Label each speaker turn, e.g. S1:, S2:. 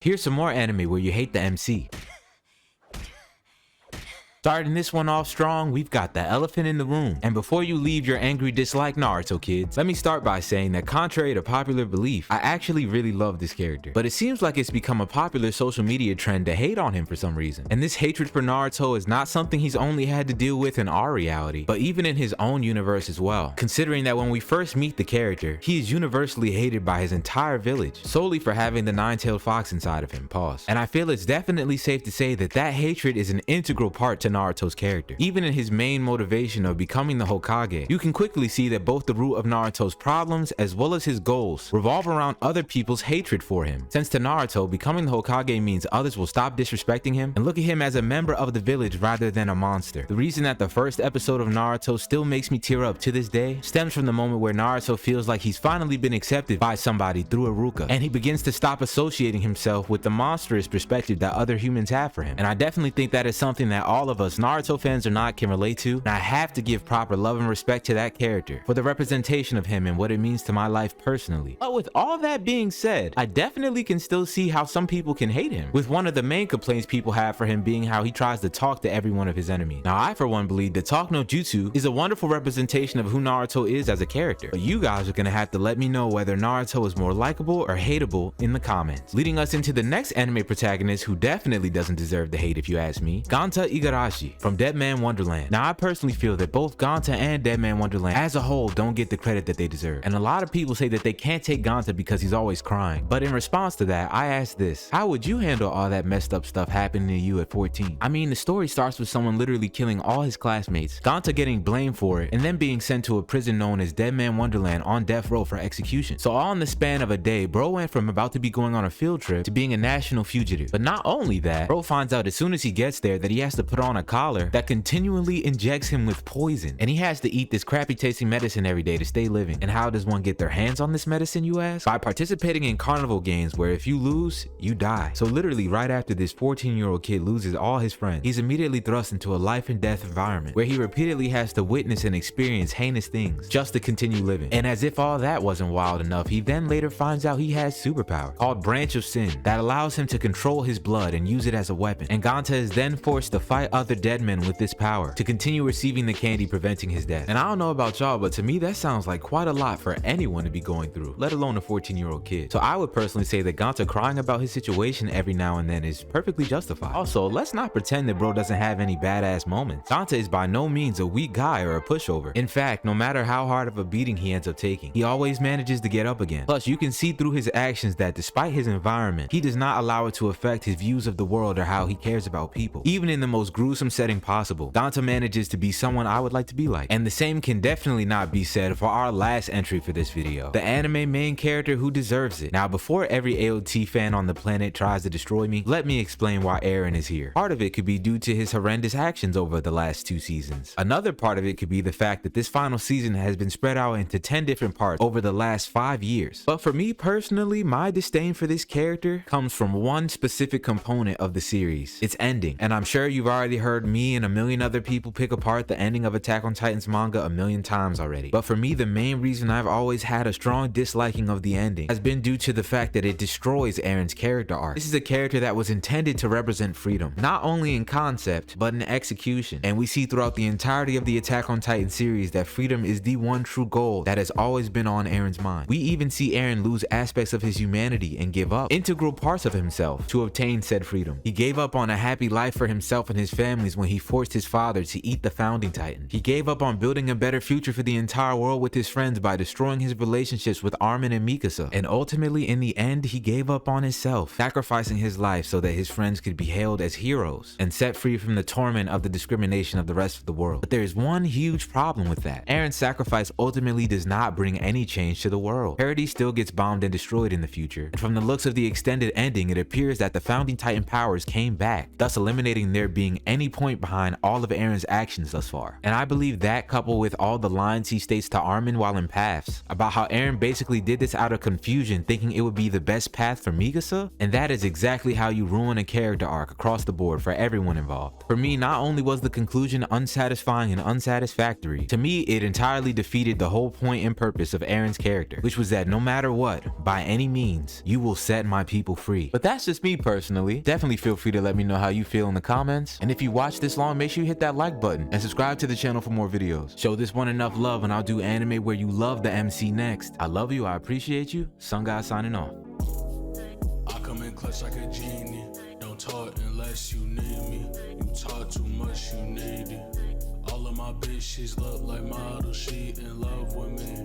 S1: Here's some more anime where you hate the MC. Starting this one off strong, we've got the elephant in the room. And before you leave your angry dislike Naruto kids, let me start by saying that contrary to popular belief, I actually really love this character. But it seems like it's become a popular social media trend to hate on him for some reason. And this hatred for Naruto is not something he's only had to deal with in our reality, but even in his own universe as well. Considering that when we first meet the character, he is universally hated by his entire village, solely for having the nine-tailed fox inside of him, pause. And I feel it's definitely safe to say that that hatred is an integral part to Naruto's character. Even in his main motivation of becoming the Hokage, you can quickly see that both the root of Naruto's problems as well as his goals revolve around other people's hatred for him. Since to Naruto, becoming the Hokage means others will stop disrespecting him and look at him as a member of the village rather than a monster. The reason that the first episode of Naruto still makes me tear up to this day stems from the moment where Naruto feels like he's finally been accepted by somebody through Iruka, and he begins to stop associating himself with the monstrous perspective that other humans have for him. And I definitely think that is something that all of us Naruto fans or not can relate to, and I have to give proper love and respect to that character for the representation of him and what it means to my life personally. But with all that being said, I definitely can still see how some people can hate him, with one of the main complaints people have for him being how he tries to talk to every one of his enemies. Now I for one believe that Talk no Jutsu is a wonderful representation of who Naruto is as a character, but you guys are gonna have to let me know whether Naruto is more likable or hateable in the comments. Leading us into the next anime protagonist who definitely doesn't deserve the hate if you ask me, Gonta Igarashi from Dead Man Wonderland. Now I personally feel that both Gonta and Dead Man Wonderland as a whole don't get the credit that they deserve, and a lot of people say that they can't take Gonta because he's always crying. But in response to that, I ask this: how would you handle all that messed up stuff happening to you at 14? I mean, the story starts with someone literally killing all his classmates, Gonta getting blamed for it, and then being sent to a prison known as Dead Man Wonderland on death row for execution. So all in the span of a day, bro went from about to be going on a field trip to being a national fugitive. But not only that, bro finds out as soon as he gets there that he has to put on a collar that continually injects him with poison, and he has to eat this crappy tasting medicine every day to stay living. And how does one get their hands on this medicine, you ask? By participating in carnival games where if you lose, you die. So literally right after this 14-year-old kid loses all his friends, he's immediately thrust into a life and death environment where he repeatedly has to witness and experience heinous things just to continue living. And as if all that wasn't wild enough, he then later finds out he has superpower called Branch of Sin that allows him to control his blood and use it as a weapon. And Gonta is then forced to fight other dead men with this power to continue receiving the candy preventing his death. And I don't know about y'all, but to me that sounds like quite a lot for anyone to be going through, let alone a 14-year-old kid. So I would personally say that Gonta crying about his situation every now and then is perfectly justified. Also, let's not pretend that bro doesn't have any badass moments. Gonta is by no means a weak guy or a pushover. In fact, no matter how hard of a beating he ends up taking, he always manages to get up again. Plus, you can see through his actions that despite his environment, he does not allow it to affect his views of the world or how he cares about people. Even in the most gruesome setting possible, Gonta manages to be someone I would like to be like. And the same can definitely not be said for our last entry for this video, the anime main character who deserves it. Now, before every AOT fan on the planet tries to destroy me, let me explain why Eren is here. Part of it could be due to his horrendous actions over the last 2 seasons. Another part of it could be the fact that this final season has been spread out into 10 different parts over the last 5 years. But for me personally, my disdain for this character comes from one specific component of the series: its ending. And I'm sure you've already heard me and a million other people pick apart the ending of Attack on Titan's manga a million times already. But for me, the main reason I've always had a strong disliking of the ending has been due to the fact that it destroys Eren's character arc. This is a character that was intended to represent freedom, not only in concept, but in execution. And we see throughout the entirety of the Attack on Titan series that freedom is the one true goal that has always been on Eren's mind. We even see Eren lose aspects of his humanity and give up integral parts of himself to obtain said freedom. He gave up on a happy life for himself and his families when he forced his father to eat the founding titan. He gave up on building a better future for the entire world with his friends by destroying his relationships with Armin and Mikasa. And ultimately, in the end, he gave up on himself, sacrificing his life so that his friends could be hailed as heroes and set free from the torment of the discrimination of the rest of the world. But there is one huge problem with that. Eren's sacrifice ultimately does not bring any change to the world. Paradis still gets bombed and destroyed in the future, and from the looks of the extended ending, it appears that the founding titan powers came back, thus eliminating there being any only point behind all of Eren's actions thus far. And I believe that, coupled with all the lines he states to Armin while in Paths, about how Eren basically did this out of confusion thinking it would be the best path for Mikasa, and that is exactly how you ruin a character arc across the board for everyone involved. For me, not only was the conclusion unsatisfying and unsatisfactory, to me it entirely defeated the whole point and purpose of Eren's character, which was that no matter what, by any means, you will set my people free. But that's just me personally. Definitely feel free to let me know how you feel in the comments, and if you watched this long, make sure you hit that like button and subscribe to the channel for more videos. Show this one enough love and I'll do anime where you love the MC next. I love you, I appreciate you. Sun God signing off.
S2: I come in clutch like a genie. Don't talk unless you need me. You talk too much, you need it. All of my bitches look like models, she in love with me.